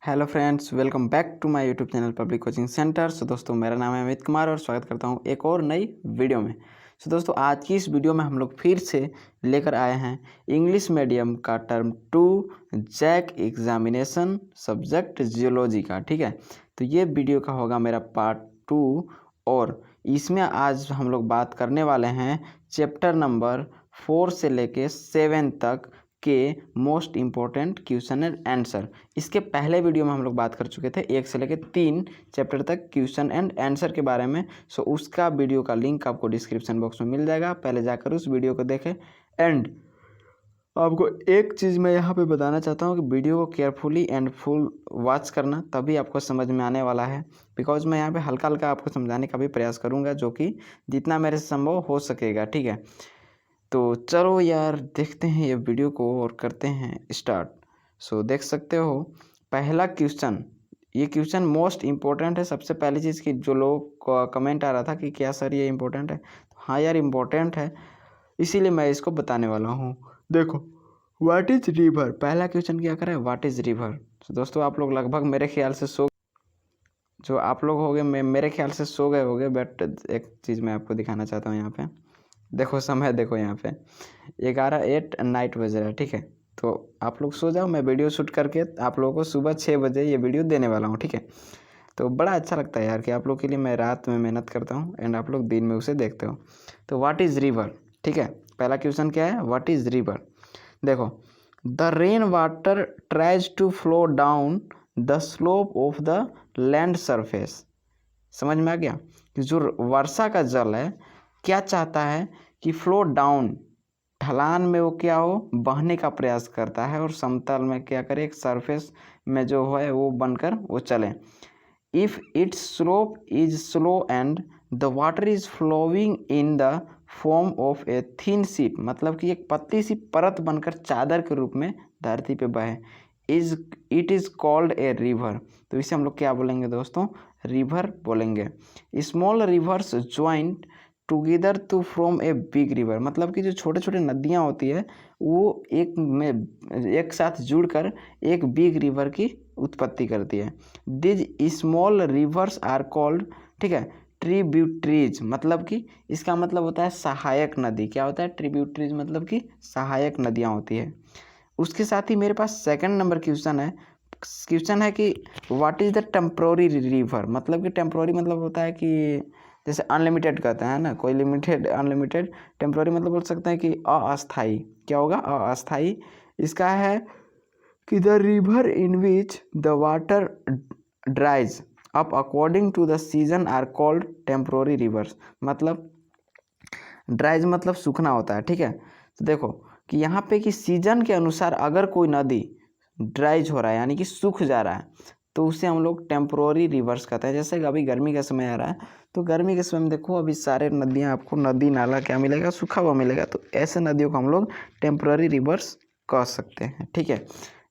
Hello friends, welcome back to my YouTube channel Public Coaching Centre. So दोस्तों, मेरा नाम है अमित कुमार और स्वागत करता हूं एक और नई वीडियो में। सो दोस्तों, आज की इस वीडियो में हम लोग फिर से लेकर आए हैं इंग्लिश मीडियम का term 2 JAC examination subject geology का। ठीक है, तो ये वीडियो का होगा मेरा पार्ट 2 और इसमें आज हम लोग बात करने वाले हैं चैप्टर नंबर 4 से लेके 7 तक के most important question and answer. इसके पहले वीडियो में हम लोग बात कर चुके थे 1 से लेकर 3 चैप्टर तक क्वेश्चन एंड आंसर के बारे में। सो उसका वीडियो का लिंक आपको डिस्क्रिप्शन बॉक्स में मिल जाएगा, पहले जाकर उस वीडियो को देखें। एंड आपको एक चीज़ मैं यहाँ पे बताना चाहता हूँ कि वीडियो को केयरफुली एंड फुल वॉच करना, तभी आपको समझ में आने वाला है। बिकॉज मैं यहाँ पे हल्का हल्का आपको समझाने का भी प्रयास करूँगा, जो कि जितना मेरे से संभव हो सकेगा। ठीक है, तो चलो यार देखते हैं ये वीडियो को और करते हैं स्टार्ट। सो देख सकते हो पहला क्वेश्चन, ये क्वेश्चन मोस्ट इम्पोर्टेंट है। सबसे पहली चीज़ की जो लोग को कमेंट आ रहा था कि क्या सर ये इम्पोर्टेंट है, तो हाँ यार इम्पोर्टेंट है, इसीलिए मैं इसको बताने वाला हूँ। देखो, व्हाट इज रिवर, पहला क्वेश्चन क्या करें, व्हाट इज रिवर। तो दोस्तों, आप लोग लगभग मेरे ख्याल से जो आप लोग हो गए मेरे ख्याल से सो गए होगे, बट एक चीज़ मैं आपको दिखाना चाहता हूँ। यहाँ पे देखो, समय देखो, यहाँ पे 11:08 नाइट बज रहा है। ठीक है, तो आप लोग सो जाओ, मैं वीडियो शूट करके आप लोगों को सुबह 6 बजे ये वीडियो देने वाला हूँ। ठीक है, तो बड़ा अच्छा लगता है यार कि आप लोग के लिए मैं रात में मेहनत करता हूँ एंड आप लोग दिन में उसे देखते हो। तो व्हाट इज़ रिवर, ठीक है, पहला क्वेश्चन क्या है, व्हाट इज़ रिवर। देखो, the rain water tries to flow down the slope of the land surface. समझ में आ गया कि जो वर्षा का जल है क्या चाहता है कि फ्लो डाउन, ढलान में वो क्या हो, बहने का प्रयास करता है, और समतल में क्या करे, एक सरफेस में जो है वो बनकर वो चले। If its slope is slow and the water is flowing in the form of a thin sheet, मतलब कि एक पतली सी परत बनकर चादर के रूप में धरती पे बहे, it is called a river. तो इसे हम लोग क्या बोलेंगे दोस्तों, रिवर बोलेंगे। Small rivers joint together to from a big river, मतलब कि जो छोटे छोटे नदियाँ होती है वो एक साथ जुड़कर एक बिग रिवर की उत्पत्ति करती है। These small rivers are called, ठीक है, ट्रिब्यूटरीज, मतलब कि इसका मतलब होता है सहायक नदी। क्या होता है, ट्रिब्यूटरीज मतलब कि सहायक नदियाँ होती है। उसके साथ ही मेरे पास सेकंड नंबर क्वेश्चन है कि what is the temporary river, मतलब कि टेम्प्रोरी मतलब होता है कि जैसे अनलिमिटेड कहते हैं ना, कोई लिमिटेड अनलिमिटेड, टेम्प्रोरी मतलब बोल सकते हैं कि अस्थाई। क्या होगा, अस्थाई। इसका है कि the river in which the water dries up according to the season are called temporary rivers. मतलब ड्राइज मतलब सूखना होता है। ठीक है, तो देखो कि यहाँ पे कि सीजन के अनुसार अगर कोई नदी ड्राइज हो रहा है यानी कि सूख जा रहा है, तो उसे हम लोग टेम्प्रोरी रिवर्स कहते हैं। जैसे अभी गर्मी का समय आ रहा है, तो गर्मी के समय में देखो अभी सारे नदियाँ, आपको नदी नाला क्या मिलेगा, सूखा हुआ मिलेगा, तो ऐसे नदियों को हम लोग टेम्प्रोरी रिवर्स कह सकते हैं। ठीक है,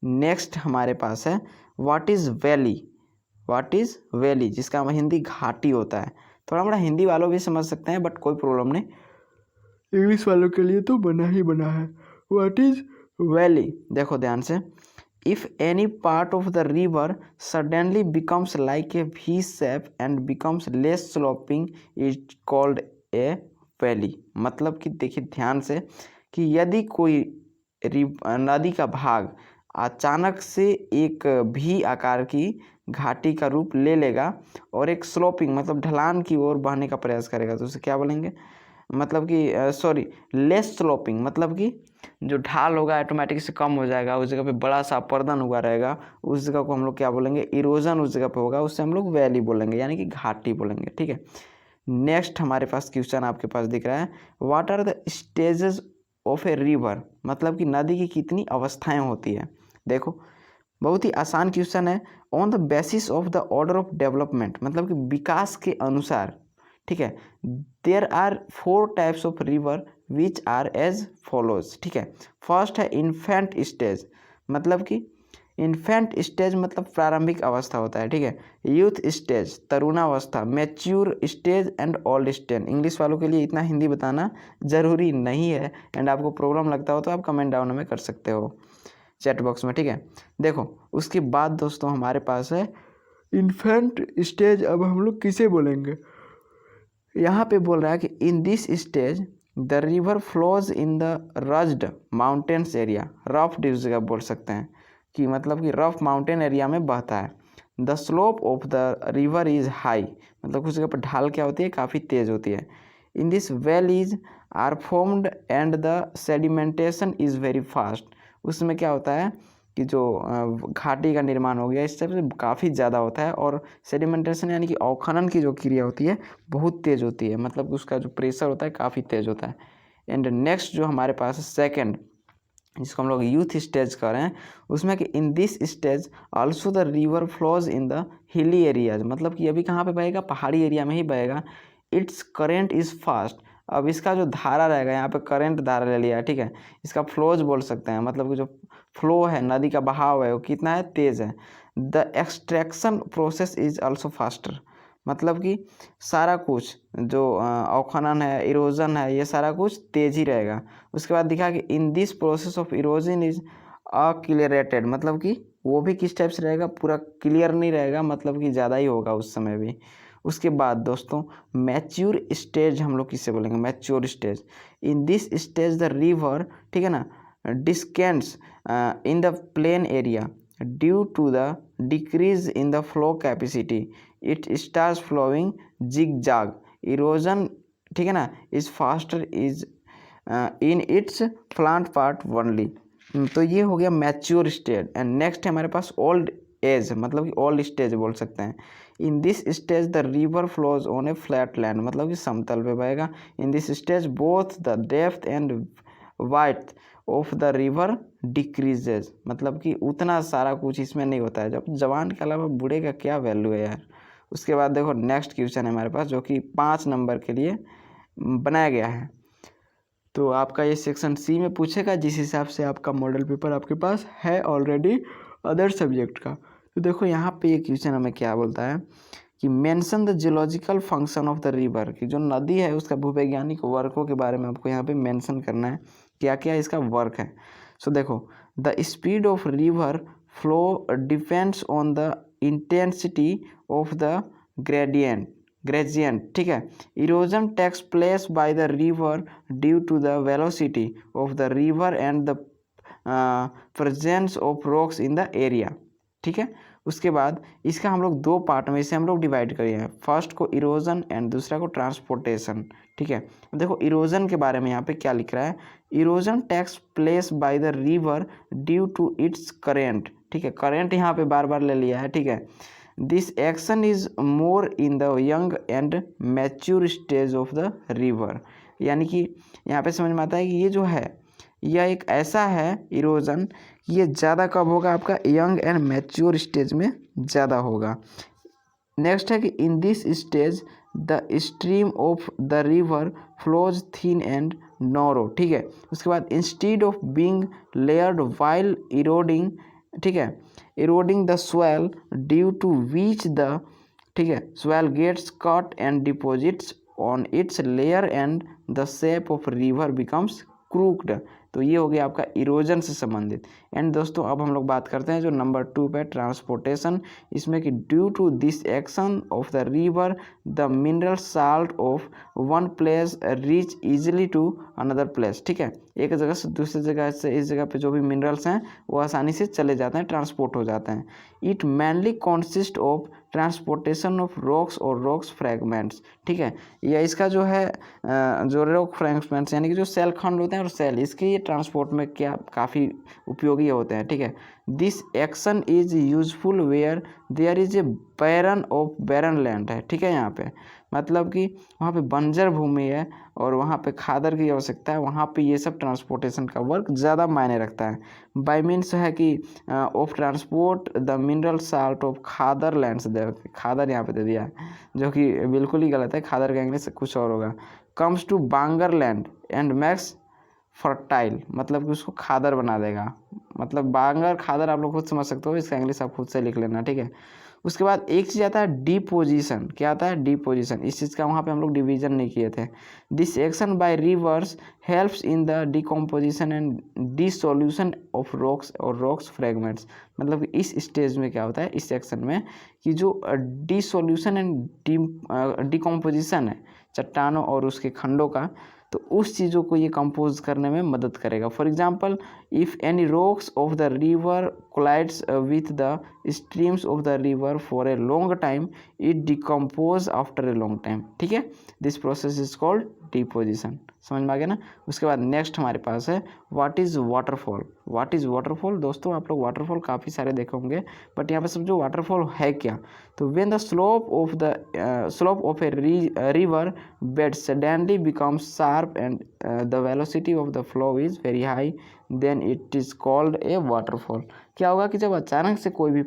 नेक्स्ट हमारे पास है what is valley. What is valley, जिसका हिंदी घाटी होता है। थोड़ा मोड़ा हिंदी वालों भी समझ सकते हैं, बट कोई प्रॉब्लम नहीं, इंग्लिश वालों के लिए तो बना ही बना है। व्हाट इज वैली, देखो ध्यान से, if any part of the river suddenly becomes like A V shape and becomes less sloping is called A valley. मतलब कि देखिए ध्यान से कि यदि कोई नदी का भाग अचानक से एक भी आकार की घाटी का रूप ले लेगा और एक स्लोपिंग मतलब ढलान की ओर बहने का प्रयास करेगा, तो उसे क्या बोलेंगे, मतलब कि सॉरी, लेस स्लोपिंग मतलब कि जो ढाल होगा ऑटोमेटिक से कम हो जाएगा, उस जगह पे बड़ा सा अपर्दन हुआ रहेगा, उस जगह को हम लोग क्या बोलेंगे, इरोजन उस जगह पे होगा, उससे हम लोग वैली बोलेंगे यानी कि घाटी बोलेंगे। ठीक है, नेक्स्ट हमारे पास क्वेश्चन आपके पास दिख रहा है, what are the stages of a river, मतलब कि नदी की कितनी अवस्थाएं होती है। देखो, बहुत ही आसान क्वेश्चन है। On the basis of the order of development, मतलब कि विकास के अनुसार। ठीक है, there are 4 types of river which are as follows. ठीक है, फर्स्ट है इन्फेंट स्टेज, मतलब कि इन्फेंट स्टेज मतलब प्रारंभिक अवस्था होता है। ठीक है, यूथ स्टेज तरुणावस्था, mature stage and old stage. English वालों के लिए इतना हिंदी बताना जरूरी नहीं है, एंड आपको प्रॉब्लम लगता हो तो आप कमेंट डाउन में कर सकते हो। चैट बॉक्स में, ठीक है। देखो उसके बाद दोस्तों हमारे पास है इन्फेंट स्टेज। अब हम लोग किसे बोलेंगे, यहाँ पे बोल रहा है कि in this stage the river flows in the रज्ड mountains area, rough जिस जगह बोल सकते हैं कि मतलब कि रफ माउंटेन एरिया में बहता है। The slope of the river is high, मतलब उस जगह पर ढाल क्या होती है, काफ़ी तेज़ होती है। In this valleys are formed and the sedimentation is very fast, उसमें क्या होता है कि जो घाटी का निर्माण हो गया इस सब से काफ़ी ज़्यादा होता है, और सेडिमेंटेशन यानी कि अवखनन की जो क्रिया होती है बहुत तेज़ होती है, मतलब उसका जो प्रेशर होता है काफ़ी तेज़ होता है। एंड नेक्स्ट जो हमारे पास है सेकेंड, जिसको हम लोग यूथ स्टेज कर रहे हैं, उसमें कि in this stage also the river flows in the hilly areas, मतलब कि अभी कहाँ पे बहेगा, पहाड़ी एरिया में ही बहेगा। इट्स करेंट इज़ फास्ट, अब इसका जो धारा रहेगा, यहाँ पे करंट धारा ले लिया है, ठीक है। इसका फ्लोज बोल सकते हैं, मतलब कि जो फ्लो है, नदी का बहाव है, वो कितना है, तेज़ है। The extraction process is also faster, मतलब कि सारा कुछ जो अवखनन है, इरोजन है, ये सारा कुछ तेज ही रहेगा। उसके बाद दिखा कि in this process of erosion is accelerated, मतलब कि वो भी किस टाइप से रहेगा, पूरा क्लियर नहीं रहेगा, मतलब कि ज़्यादा ही होगा उस समय भी। उसके बाद दोस्तों मैच्योर स्टेज हम लोग किससे बोलेंगे, mature stage. In this stage the river, ठीक है ना, descends in the plain area due to the decrease in the flow capacity, it starts flowing zig zag, erosion, ठीक है ना, is faster is in its plant part only. तो ये हो गया मैच्योर स्टेज। एंड नेक्स्ट है हमारे पास old age, मतलब कि ओल्ड स्टेज बोल सकते हैं। In this stage the river flows on a flat land, मतलब कि समतल पे बहेगा। In this stage both the depth and width of the river decreases, मतलब कि उतना सारा कुछ इसमें नहीं होता है। जब जवान के अलावा बूढ़े का क्या वैल्यू है यार। उसके बाद देखो नेक्स्ट क्वेश्चन है हमारे पास, जो कि 5 नंबर के लिए बनाया गया है। तो आपका ये सेक्शन सी में पूछेगा, जिस हिसाब से आपका मॉडल पेपर आपके पास है ऑलरेडी अदर सब्जेक्ट का। तो देखो यहाँ पे ये क्वेश्चन हमें क्या बोलता है कि mention the geological function of the river, कि जो नदी है उसका भूवैज्ञानिक वर्कों के बारे में आपको यहाँ पे मेंशन करना है, क्या क्या इसका वर्क है। सो देखो the speed of river flow depends on the intensity of the gradient, ठीक है। Erosion takes place by the river due to the velocity of the river and the presence of rocks in the area, ठीक है। उसके बाद इसका हम लोग 2 part में इसे हम लोग डिवाइड करिए हैं, फर्स्ट को इरोजन एंड दूसरा को ट्रांसपोर्टेशन, ठीक है। देखो इरोजन के बारे में यहाँ पे क्या लिख रहा है, erosion takes place by the river due to its current, ठीक है। करेंट यहाँ पे बार बार ले लिया है, ठीक है। This action is more in the young and mature stage of the river, यानी कि यहाँ पे समझ में आता है कि ये जो है यह एक ऐसा है इरोजन, ये ज़्यादा कब होगा, आपका यंग एंड मैच्योर स्टेज में ज़्यादा होगा। नेक्स्ट है कि in this stage the stream of the river flows thin and narrow, ठीक है। उसके बाद instead of being layered while eroding, ठीक है, eroding the swell due to which the, ठीक है, swell gets cut and deposits on its layer and the shape of river becomes crooked. तो ये हो गया आपका इरोजन से संबंधित। एंड दोस्तों अब हम लोग बात करते हैं जो नंबर 2 पे ट्रांसपोर्टेशन, इसमें कि due to this action of the river the mineral salt of one place reach easily to another place, ठीक है। एक जगह से दूसरी जगह से इस जगह पे जो भी मिनरल्स हैं वो आसानी से चले जाते हैं, ट्रांसपोर्ट हो जाते हैं। It mainly consist of transportation of rocks और रॉक्स फ्रैगमेंट्स, ठीक है। या इसका जो है जो रॉक फ्रैगमेंट्स यानी कि जो सेल खंड होते हैं और सेल, इसके ये ट्रांसपोर्ट में क्या काफ़ी उपयोगी होते हैं, ठीक है। This action is useful where there is a barren land है, ठीक है। यहाँ पे मतलब कि वहाँ पे बंजर भूमि है और वहाँ पे खादर की आवश्यकता है, वहाँ पे ये सब ट्रांसपोर्टेशन का वर्क ज़्यादा मायने रखता है। बाय मीन्स है कि of transport the mineral salt of खादर लैंड्स, खादर यहाँ पे दे दिया है जो कि बिल्कुल ही गलत है, खादर का इंग्लिश कुछ और होगा। Comes to bangar land and makes fertile, मतलब कि उसको खादर बना देगा, मतलब बांगर खादर आप लोग खुद समझ सकते हो, इसका इंग्लिश आप खुद से लिख लेना, ठीक है। उसके बाद एक चीज़ आता है डिपोजिशन। क्या आता है? डिपोजिशन। इस चीज़ का वहाँ पे हम लोग डिवीजन नहीं किए थे। This action by reverse helps in the decomposition and dissolution of rocks और रॉक्स फ्रेगमेंट्स। मतलब कि इस स्टेज में क्या होता है, इस सेक्शन में, कि जो डिसोल्यूशन एंड डिकम्पोजिशन है चट्टानों और उसके खंडों का, तो उस चीज़ों को ये कंपोज करने में मदद करेगा। For example, if any rocks of the river collides with the streams of the river for a long time, it decompose after a long time, ठीक है। This process is called deposition. समझ में आ गया ना। उसके बाद नेक्स्ट हमारे पास है what is waterfall. What is waterfall? दोस्तों आप लोग वाटरफॉल काफ़ी सारे देखे होंगे, बट यहाँ पे समझो वाटरफॉल है क्या। तो when the slope of a river bed suddenly becomes sharp and the velocity of the flow is very high, then it is called a waterfall. क्या होगा कि जब अचानक से कोई भी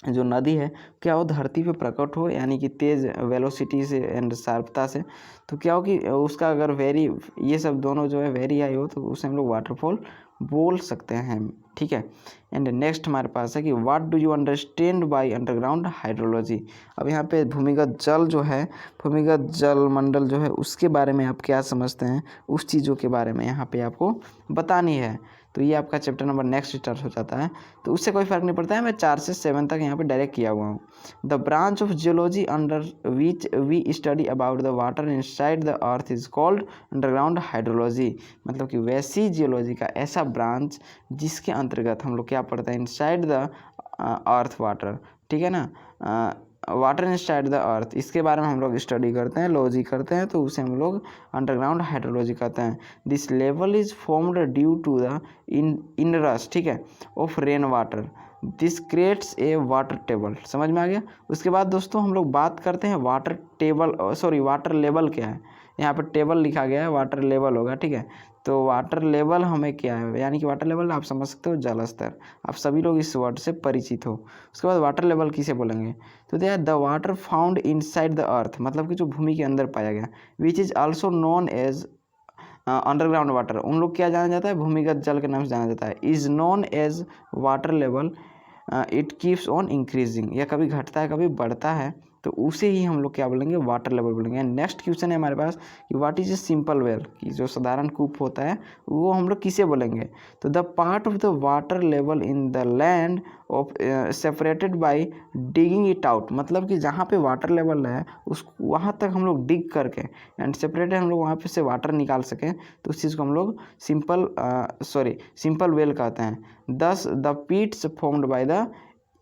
जो नदी है क्या वो धरती पे प्रकट हो, यानी कि तेज़ वेलोसिटी से एंड शार्पता से, तो क्या हो कि उसका अगर वेरी, ये सब दोनों जो है वेरी हाई हो, तो उसे हम लोग वाटरफॉल बोल सकते हैं, ठीक है। एंड नेक्स्ट हमारे पास है कि what do you understand by underground hydrology. अब यहाँ पे भूमिगत जल जो है, भूमिगत जल मंडल जो है, उसके बारे में आप क्या समझते हैं, उस चीज़ों के बारे में यहाँ पे आपको बतानी है। तो ये आपका चैप्टर नंबर नेक्स्ट स्टार्ट हो जाता है। तो उससे कोई फ़र्क नहीं पड़ता है, मैं 4 से 7 तक यहाँ पे डायरेक्ट किया हुआ हूँ। The branch of geology under which we study about the water inside the earth is called underground hydrology. मतलब कि वैसी जियोलॉजी का ऐसा ब्रांच जिसके अंतर्गत हम लोग क्या पढ़ते हैं, इनसाइड द अर्थ वाटर, ठीक है ना, वाटर इनसाइड द अर्थ, इसके बारे में हम लोग स्टडी करते हैं, लॉजी करते हैं, तो उसे हम लोग अंडरग्राउंड हाइड्रोलॉजी कहते हैं। This level is formed due to the inrush, ठीक है, of rain water. This creates a water table. समझ में आ गया। उसके बाद दोस्तों हम लोग बात करते हैं water table, sorry water level क्या है। यहाँ पर टेबल लिखा गया है, वाटर लेवल होगा, ठीक है। तो वाटर लेवल हमें क्या है, यानी कि वाटर लेवल आप समझ सकते हो जल स्तर, आप सभी लोग इस वर्ड से परिचित हो। उसके बाद वाटर लेवल किसे बोलेंगे, तो they are the water found inside the earth, मतलब कि जो भूमि के अंदर पाया गया, which is also known as underground water, उन लोग क्या जाना जाता है, भूमिगत जल के नाम से जाना जाता है। Is known as water level, it keeps on increasing, या कभी घटता है कभी बढ़ता है, तो उसे ही हम लोग क्या बोलेंगे, वाटर लेवल बोलेंगे। नेक्स्ट क्वेश्चन है हमारे पास कि what is a simple well, कि जो साधारण कूप होता है वो हम लोग किसे बोलेंगे, तो the part of the water level in the land of separated by digging it out, मतलब कि जहाँ पे वाटर लेवल है उस वहाँ तक हम लोग डिग करके एंड सेपरेटेड हम लोग वहाँ पे से वाटर निकाल सकें, तो उस चीज़ को हम लोग सिंपल वेल कहते हैं। Thus the pits formed by the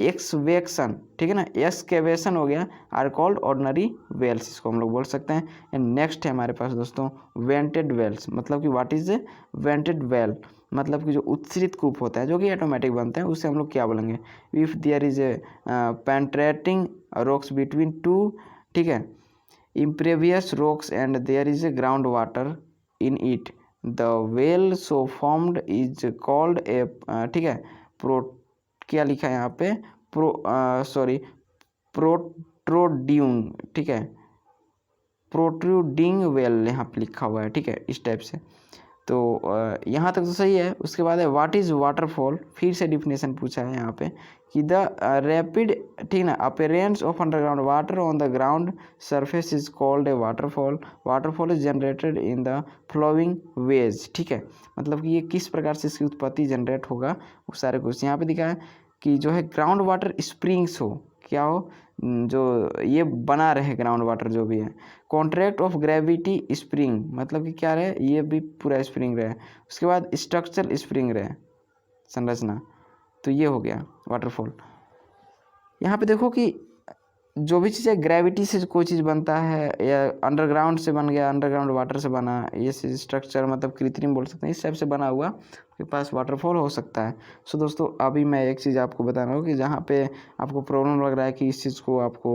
excavation, ठीक है ना, एक्सकेवेशन हो गया, आर कॉल्ड ऑर्डिनरी वेल्स, इसको हम लोग बोल सकते हैं। एंड नेक्स्ट है हमारे पास दोस्तों वेंटेड वेल्स, मतलब कि what is a vented well, मतलब कि जो उत्सृत कूप होता है जो कि ऑटोमेटिक बनते हैं, उसे हम लोग क्या बोलेंगे, if there is a penetrating rocks between two, ठीक है, impervious rocks and there is a ground water in it, the well so formed is called a, ठीक है, प्रो, क्या लिखा है यहाँ पे, प्रोट्रोड्यूंग, ठीक है, प्रोट्रूडिंग वेल यहाँ पे लिखा हुआ है, ठीक है, इस टाइप से। तो यहाँ तक तो सही है। उसके बाद है व्हाट इज़ वाटरफॉल, फिर से डिफिनेशन पूछा है यहाँ पे कि द रैपिड, ठीक ना, appearance of underground water on the ground surface is called a waterfall. Waterfall is generated in the flowing waves, ठीक है, मतलब कि ये किस प्रकार से इसकी उत्पत्ति जनरेट होगा, वो सारे कुछ यहाँ पे दिखा है कि जो है ग्राउंड वाटर स्प्रिंग्स हो, क्या हो, जो ये बना रहे ग्राउंड वाटर जो भी है। कॉन्ट्रैक्ट ऑफ ग्रेविटी स्प्रिंग, मतलब कि क्या रहे, ये भी पूरा स्प्रिंग रहे। उसके बाद स्ट्रक्चरल स्प्रिंग रहे, संरचना, तो ये हो गया वाटरफॉल। यहाँ पे देखो कि जो भी चीज़ें ग्रेविटी से कोई चीज़ बनता है या अंडरग्राउंड से बन गया, अंडरग्राउंड वाटर से बना, ये स्ट्रक्चर मतलब कृत्रिम बोल सकते हैं, इस टाइप से बना हुआ आपके पास वाटरफॉल हो सकता है। सो दोस्तों अभी मैं एक चीज़ आपको बता रहा हूँ कि जहाँ पे आपको प्रॉब्लम लग रहा है कि इस चीज़ को आपको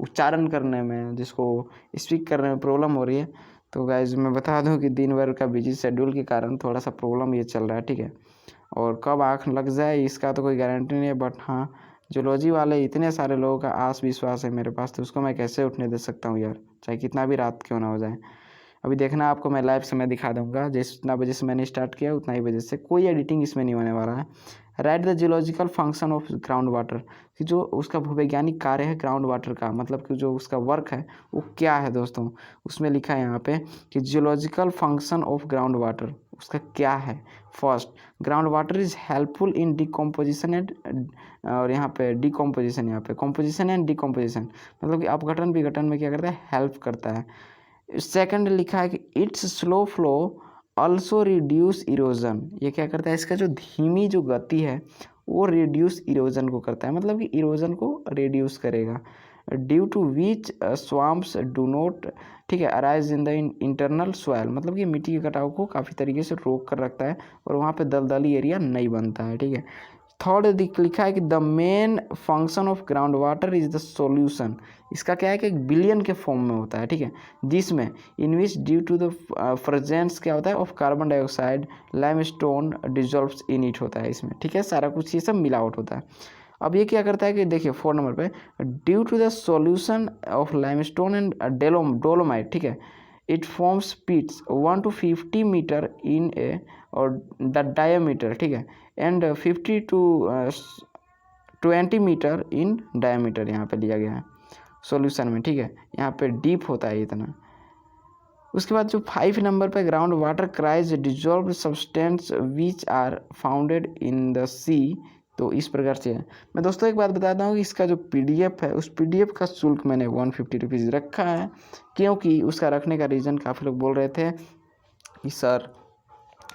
उच्चारण करने में, जिसको स्पीक करने में प्रॉब्लम हो रही है, तो गाइज मैं बता दूँ कि दिन भर का बिजी शेड्यूल के कारण थोड़ा सा प्रॉब्लम ये चल रहा है, ठीक है। और कब आँख लग जाए इसका तो कोई गारंटी नहीं है, बट हाँ जूलॉजी वाले इतने सारे लोगों का आस विश्वास है मेरे पास, तो उसको मैं कैसे उठने दे सकता हूँ यार, चाहे कितना भी रात क्यों ना हो जाए। अभी देखना आपको मैं लाइव समय दिखा दूंगा, जितना बजे से मैंने स्टार्ट किया उतना ही बजे से, कोई एडिटिंग इसमें नहीं होने वाला है। Right the geological function of ground water, कि जो उसका भूवैज्ञानिक कार्य है ग्राउंड वाटर का, मतलब कि जो उसका वर्क है वो क्या है दोस्तों। उसमें लिखा है यहाँ पे कि geological function of ground water, उसका क्या है। First, ground water is helpful in decomposition and, और यहाँ पे डिकम्पोजिशन, यहाँ पे कम्पोजिशन एंड डिकम्पोजिशन, मतलब कि अपघटन विघटन में क्या करता है, हेल्प करता है। सेकंड लिखा है कि it's slow flow also reduce erosion, ये क्या करता है, इसका जो धीमी जो गति है वो रिड्यूस इरोजन को करता है, मतलब कि इरोजन को रिड्यूस करेगा। Due to which swamps do not, ठीक है, arise in the internal soil, मतलब कि मिट्टी के कटाव को काफ़ी तरीके से रोक कर रखता है और वहाँ पे दलदली एरिया नहीं बनता है, ठीक है। थर्ड लिखा है कि the main function of ground water is the solution, इसका क्या है कि एक बिलियन के फॉर्म में होता है, ठीक है, जिसमें in which due to the presence क्या होता है of carbon dioxide limestone dissolves in it होता है इसमें, ठीक है, सारा कुछ ये सब मिलावट होता है। अब ये क्या करता है कि देखिए 4 नंबर पे, due to the solution of limestone and dolomite, ठीक है, it forms pits 1 to 50 metre in a और द डायमीटर, ठीक है, and 50 to 20 metre in diameter यहाँ पे लिया गया है सॉल्यूशन में, ठीक है, यहाँ पे डीप होता है इतना। उसके बाद जो 5 नंबर पे, ground water carries dissolve substance which are founded in the sea, तो इस प्रकार से है। मैं दोस्तों एक बात बताता हूँ कि इसका जो PDF है उस PDF का शुल्क मैंने 150 रुपीज़ रखा है, क्योंकि उसका रखने का रीज़न काफ़ी लोग बोल रहे थे कि सर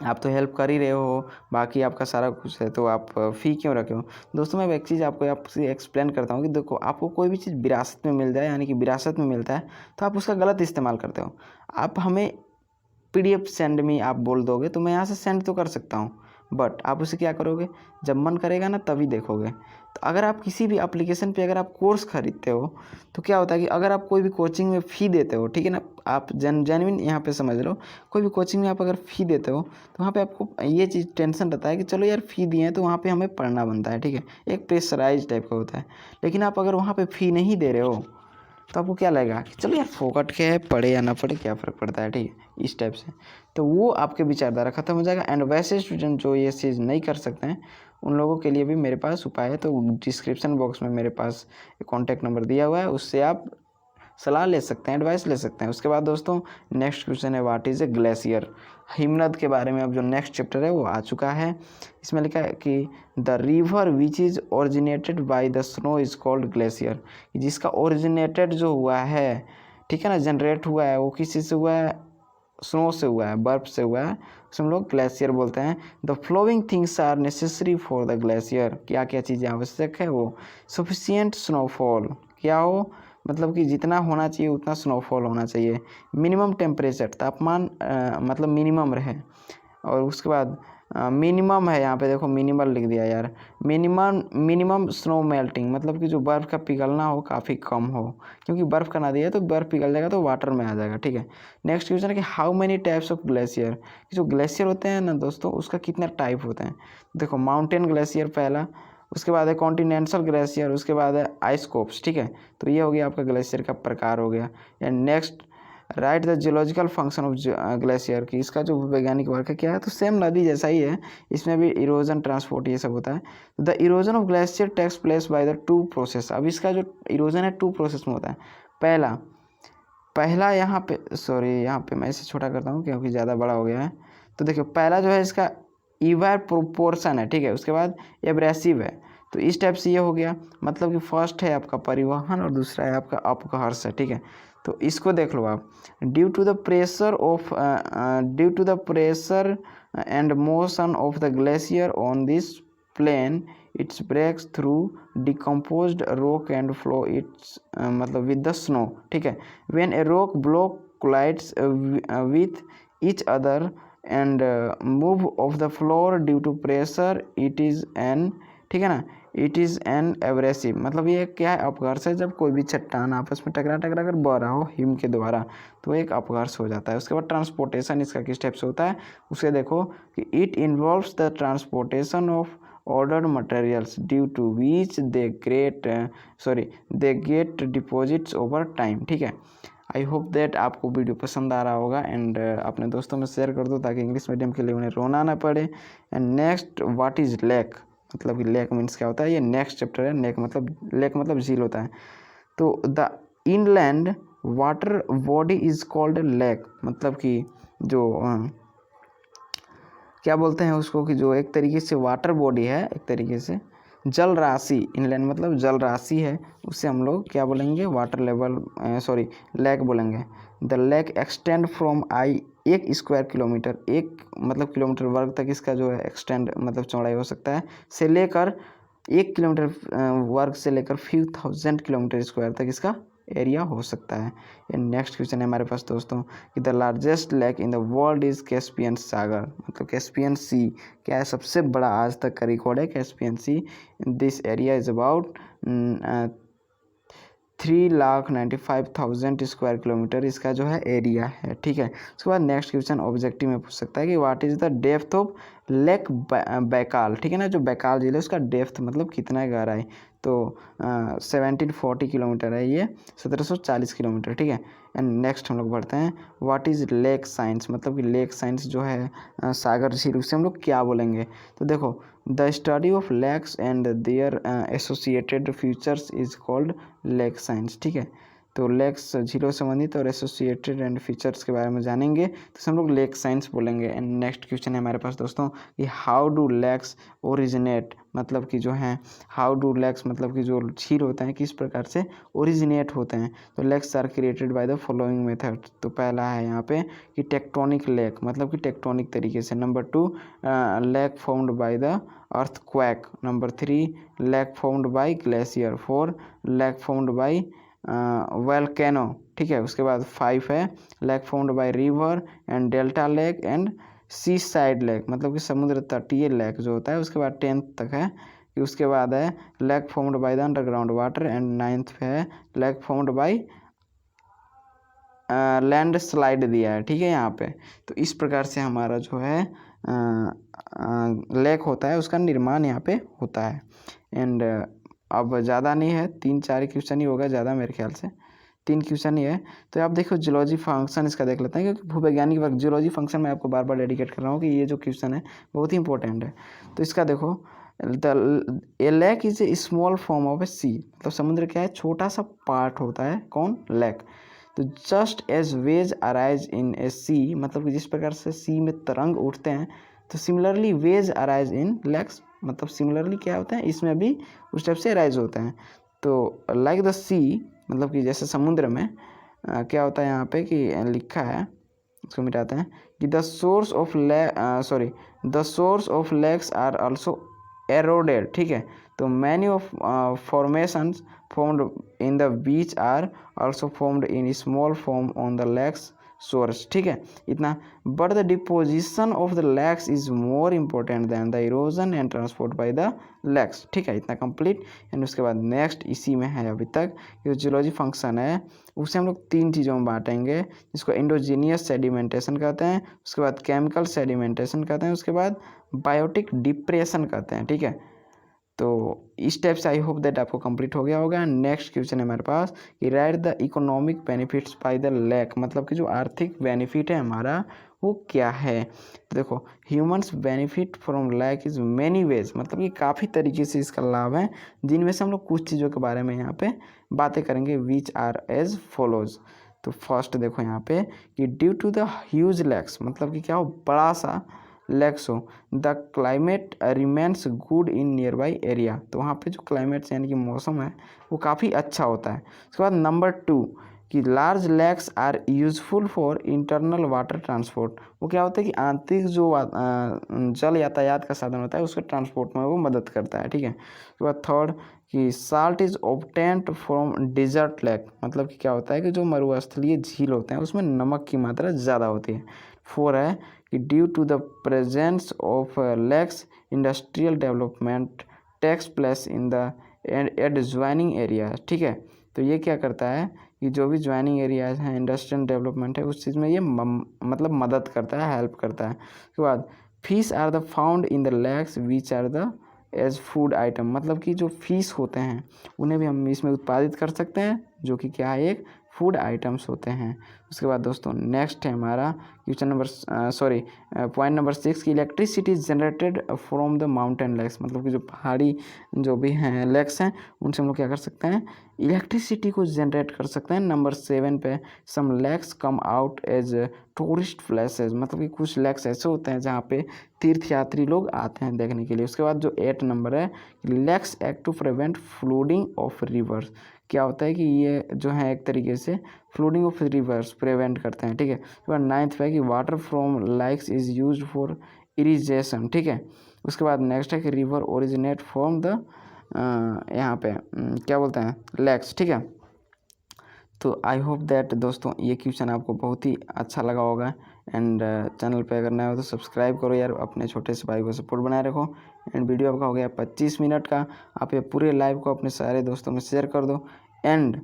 आप तो हेल्प कर ही रहे हो, बाकी आपका सारा कुछ है, तो आप फ़ी क्यों रखे हो। दोस्तों मैं एक चीज़ आपसे एक्सप्लेन करता हूँ कि देखो, आपको कोई भी चीज़ विरासत में मिल जाए, यानी कि विरासत में मिलता है, तो आप उसका गलत इस्तेमाल करते हो। आप हमें PDF सेंड मी आप बोल दोगे तो मैं यहाँ से सेंड तो कर सकता हूँ, बट आप उसे क्या करोगे, जब मन करेगा ना तभी देखोगे। तो अगर आप किसी भी एप्लीकेशन पे अगर आप कोर्स खरीदते हो तो क्या होता है कि अगर आप कोई भी कोचिंग में फ़ी देते हो, ठीक है ना, आप जेन्युइन यहाँ पे समझ लो, कोई भी कोचिंग में आप अगर फ़ी देते हो तो वहाँ पे आपको ये चीज़ टेंशन रहता है कि चलो यार फ़ी दिए हैं तो वहाँ पे हमें पढ़ना बनता है, ठीक है, एक प्रेशराइज टाइप का होता है। लेकिन आप अगर वहाँ पे फ़ी नहीं दे रहे हो तो आपको क्या लगेगा कि चलो यार फोकट के है, पढ़े या ना पढ़े क्या फ़र्क पड़ता है, ठीक है, इस टाइप से। तो वो आपके विचारधारा खत्म हो जाएगा। एंड वैसे स्टूडेंट जो ये चीज़ नहीं कर सकते हैं उन लोगों के लिए भी मेरे पास उपाय है, तो डिस्क्रिप्शन बॉक्स में मेरे पास कॉन्टैक्ट नंबर दिया हुआ है, उससे आप सलाह ले सकते हैं, एडवाइस ले सकते हैं। उसके बाद दोस्तों नेक्स्ट क्वेश्चन है, व्हाट इज़ ए ग्लेशियर, हिमनद के बारे में अब जो नेक्स्ट चैप्टर है वो आ चुका है। इसमें लिखा है कि the river which is originated by the snow is called glacier, जिसका ओरिजिनेटेड जो हुआ है, ठीक है ना, जनरेट हुआ है, वो किस चीज़ से हुआ है, स्नो से हुआ है, बर्फ से हुआ है, उसे हम लोग ग्लेशियर बोलते हैं। The flowing things are necessary for the glacier, क्या क्या चीज़ें आवश्यक है वो, सफिशिएंट स्नोफॉल, क्या हो, मतलब कि जितना होना चाहिए उतना स्नोफॉल होना चाहिए, मिनिमम टेम्परेचर, तापमान मतलब मिनिमम रहे, और उसके बाद मिनिमम है यहाँ पे देखो मिनिमल लिख दिया यार, मिनिमम स्नो मेल्टिंग, मतलब कि जो बर्फ़ का पिघलना हो काफ़ी कम हो, क्योंकि बर्फ़ का नदी है तो बर्फ़ पिघल जाएगा तो वाटर में आ जाएगा, ठीक है। नेक्स्ट क्वेश्चन है कि how many types of glacier, जो ग्लेशियर होते हैं ना दोस्तों उसका कितने टाइप होते हैं। देखो माउंटेन ग्लेशियर पहला, उसके बाद है कॉन्टिनेंटल ग्लेशियर, उसके बाद है आइस कोप्स, ठीक है, तो ये हो गया आपका ग्लेशियर का प्रकार हो गया। And next, right the geological function of glacier, की इसका जो वैज्ञानिक वर्क है क्या है, तो सेम नदी जैसा ही है, इसमें भी इरोजन ट्रांसपोर्ट ये सब होता है। The erosion of glacier takes place by the 2 process, अब इसका जो इरोजन है 2 प्रोसेस में होता है। पहला यहाँ पे, सॉरी यहाँ पे मैं इसे छोटा करता हूँ क्योंकि ज़्यादा बड़ा हो गया है। तो देखिए पहला जो है इसका इवर प्रोपोर्शन है, ठीक है, उसके बाद एब्रेसिव है, तो इस टाइप से ये हो गया, मतलब कि फर्स्ट है आपका परिवहन और दूसरा है आपका अपघर्ष है, ठीक है। तो इसको देख लो आप, due to the pressure and motion of the glacier on this plane its breaks through decomposed rock and flow its मतलब विद द स्नो, ठीक है। When a rock block collides with each other and move off the floor due to pressure it is an, ठीक है ना, it is N abrasive, मतलब ये क्या है, अपघर्ष है। जब कोई भी चट्टान आपस में टकरा कर बह रहा हो हिम के द्वारा तो एक अपघर्ष हो जाता है। उसके बाद ट्रांसपोर्टेशन इसका किस टाइप से होता है उसे देखो कि it involves the transportation of ordered materials due to which they get deposits over time, ठीक है। आई होप दैट आपको वीडियो पसंद आ रहा होगा एंड अपने दोस्तों में शेयर कर दो ताकि इंग्लिश मीडियम के लिए उन्हें रोना ना पड़े। And next, what is lake, मतलब कि लेक मीन्स क्या होता है, ये नेक्स्ट चैप्टर है। लेक मतलब झील होता है। तो the inland water body is called lake, मतलब कि जो क्या बोलते हैं उसको, कि जो एक तरीके से वाटर बॉडी है, एक तरीके से जल राशि, इनलैंड मतलब जल राशि है, उससे हम लोग क्या बोलेंगे, वाटर लेवल लेक बोलेंगे। The lake extend from I 1 square kilometre, 1 kilometre वर्ग तक इसका जो है एक्सटेंड मतलब चौड़ाई हो सकता है, से लेकर 1 किलोमीटर वर्ग से लेकर फ्यू थाउजेंड किलोमीटर स्क्वायर तक इसका एरिया हो सकता है। नेक्स्ट क्वेश्चन है हमारे पास दोस्तों कि the largest lake in the world is Caspian सागर, मतलब कैस्पियन सी क्या है, सबसे बड़ा आज तक का रिकॉर्ड है Caspian Sea. This area is about 3,95,000 square kilometre इसका जो है एरिया है, ठीक है। उसके बाद नेक्स्ट क्वेश्चन ऑब्जेक्टिव में पूछ सकता है कि what is the depth of lake Baikal, ठीक है ना, जो बैकाल झील है उसका डेप्थ मतलब कितना है गहराई, तो 1740 किलोमीटर है, ये 1740 किलोमीटर, ठीक है। एंड नेक्स्ट हम लोग बढ़ते हैं, व्हाट इज़ लेक साइंस, मतलब कि लेक साइंस जो है सागर झील, उससे हम लोग क्या बोलेंगे। तो देखो, the study of lakes and their associated features is called lake science, ठीक है। तो लेक्स झीलों से संबंधित और एसोसिएटेड एंड फीचर्स के बारे में जानेंगे तो हम लोग लेक साइंस बोलेंगे। एंड नेक्स्ट क्वेश्चन है हमारे पास दोस्तों कि हाउ डू लेक्स ओरिजिनेट, मतलब कि जो है हाउ डू लेक्स मतलब कि जो झील होते हैं किस प्रकार से ओरिजिनेट होते हैं। तो lakes are created by the following method. तो पहला है यहाँ पे कि टेक्टोनिक लेक, मतलब कि टेक्टोनिक तरीके से। Number 2 lake formed by the earthquake. Number 3 lake formed by glacier. 4 lake formed by volcano, ठीक है। उसके बाद 5 है lake formed by river and delta lake and sea side lake, मतलब कि समुद्र तटीय लेक जो होता है। उसके बाद 10th तक है कि उसके बाद है lake formed by the underground water and 9th पे है lake formed by land slide दिया है, ठीक है यहाँ पे। तो इस प्रकार से हमारा जो है लेक होता है उसका निर्माण यहाँ पे होता है। एंड अब ज़्यादा नहीं है, 3-4 क्वेश्चन ही होगा, ज़्यादा मेरे ख्याल से 3 क्वेश्चन ही है। तो आप देखो जियोलॉजी फंक्शन इसका देख लेते हैं, क्योंकि भूवैज्ञानिक वर्ग जियोलॉजी फंक्शन मैं आपको बार बार डेडिकेट कर रहा हूँ कि ये जो क्वेश्चन है बहुत ही इंपॉर्टेंट है। तो इसका देखो, a lake is a small form of a sea, मतलब समुद्र क्या है, छोटा सा पार्ट होता है, कौन, लेक। तो just as waves arise in a sea, मतलब कि जिस प्रकार से सी में तरंग उठते हैं, तो similarly waves arise in lakes, मतलब सिमिलरली क्या होता है, इसमें भी उस टाइप से राइज होते हैं। तो लाइक द सी, मतलब कि जैसे समुद्र में क्या होता है यहाँ पे कि लिखा है, इसको मिटाते हैं कि the source of lakes are also eroded, ठीक है। तो many of formations formed in the beach are also formed in small form on the lakes source, ठीक है, इतना। but the deposition of the lakes is more important than the erosion and transport by the lakes, ठीक है, इतना complete. And उसके बाद next इसी में है अभी तक जो जियोलॉजी फंक्शन है उसे हम लोग 3 चीज़ों में बांटेंगे, जिसको एंडोजीनियस सेडिमेंटेशन कहते हैं, उसके बाद केमिकल सेडिमेंटेशन कहते हैं, उसके बाद बायोटिक डिप्रेशन कहते हैं, ठीक है। तो इस टाइप से आई होप दैट आपको कंप्लीट हो गया होगा। नेक्स्ट क्वेश्चन है हमारे पास कि right the economic benefits by the lake, मतलब कि जो आर्थिक बेनिफिट है हमारा वो क्या है। तो देखो, humans benefit from lake is many ways, मतलब कि काफ़ी तरीके से इसका लाभ है, जिनमें से हम लोग कुछ चीज़ों के बारे में यहाँ पे बातें करेंगे, विच आर एज फॉलोज। तो फर्स्ट देखो यहाँ पे कि due to the huge lakes, मतलब कि क्या हो, बड़ा सा लेक्स हो, the climate remains good in nearby area, तो वहाँ पे जो क्लाइमेट यानी कि मौसम है वो काफ़ी अच्छा होता है। उसके बाद नंबर 2 कि large lakes are useful for internal water transport, वो क्या होता है कि आंतरिक जो जल यातायात का साधन होता है उसके ट्रांसपोर्ट में वो मदद करता है, ठीक है। उसके बाद थर्ड कि salt is obtained from desert lake, मतलब कि क्या होता है कि जो मरुस्थलीय झील होते हैं उसमें नमक की मात्रा ज़्यादा होती है। 4 है कि due to the presence of lakes industrial development takes place in the adjoining area, ठीक है। तो ये क्या करता है कि जो भी ज्वाइनिंग एरियाज हैं, इंडस्ट्रियल डेवलपमेंट है, उस चीज़ में ये मतलब मदद करता है, हेल्प करता है। उसके बाद fish are the found in the lakes which are the as food item, मतलब कि जो फिश होते हैं उन्हें भी हम इसमें उत्पादित कर सकते हैं, जो कि क्या है, एक फूड आइटम्स होते हैं। उसके बाद दोस्तों नेक्स्ट है हमारा क्वेश्चन नंबर पॉइंट नंबर 6 की electricity is generated from the mountain lakes, मतलब कि जो पहाड़ी जो भी हैं लेक्स हैं उनसे हम लोग क्या कर सकते हैं, इलेक्ट्रिसिटी को जनरेट कर सकते हैं। नंबर 7 पे some lakes come out as tourist places, मतलब कि कुछ लेक्स ऐसे होते हैं जहाँ पे तीर्थयात्री लोग आते हैं देखने के लिए। उसके बाद जो 8 नंबर है, lakes act to prevent flooding of rivers, क्या होता है कि ये जो है एक तरीके से फ्लूडिंग ऑफ रिवर्स प्रिवेंट करते हैं, ठीक है। उसके बाद 9th पे कि water from lakes is used for irrigation, ठीक है। उसके बाद नेक्स्ट है कि रिवर ओरिजिनेट फ्रॉम द यहाँ पे क्या बोलते हैं, लेक्स, ठीक है। तो आई होप दैट दोस्तों ये क्वेश्चन आपको बहुत ही अच्छा लगा होगा। एंड चैनल पे अगर नए हो तो सब्सक्राइब करो यार, अपने छोटे से भाई को सपोर्ट बनाए रखो। एंड वीडियो आपका हो गया 25 मिनट का, आप ये पूरे लाइव को अपने सारे दोस्तों में शेयर कर दो। एंड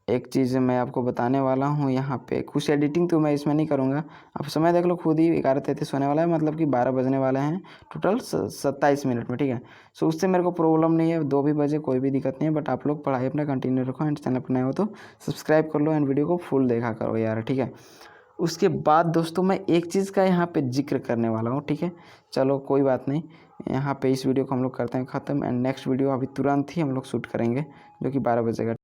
एक चीज़ मैं आपको बताने वाला हूँ, यहाँ पे कुछ एडिटिंग तो मैं इसमें नहीं करूँगा, आप समय देख लो खुद ही। 11:33 होने वाला है, मतलब कि 12 बजने वाले हैं टोटल 27 मिनट में, ठीक है। सो उससे मेरे को प्रॉब्लम नहीं है, 2 भी बजे कोई भी दिक्कत नहीं है। बट आप लोग पढ़ाई अपना कंटिन्यू रखो एंड चैनल पर नए हो तो सब्सक्राइब कर लो एंड वीडियो को फुल देखा करो यार, ठीक है। उसके बाद दोस्तों मैं एक चीज़ का यहाँ पे जिक्र करने वाला हूँ, ठीक है। चलो कोई बात नहीं, यहाँ पे इस वीडियो को हम लोग करते हैं ख़त्म। एंड नेक्स्ट वीडियो अभी तुरंत ही हम लोग शूट करेंगे जो कि 12 बजे का।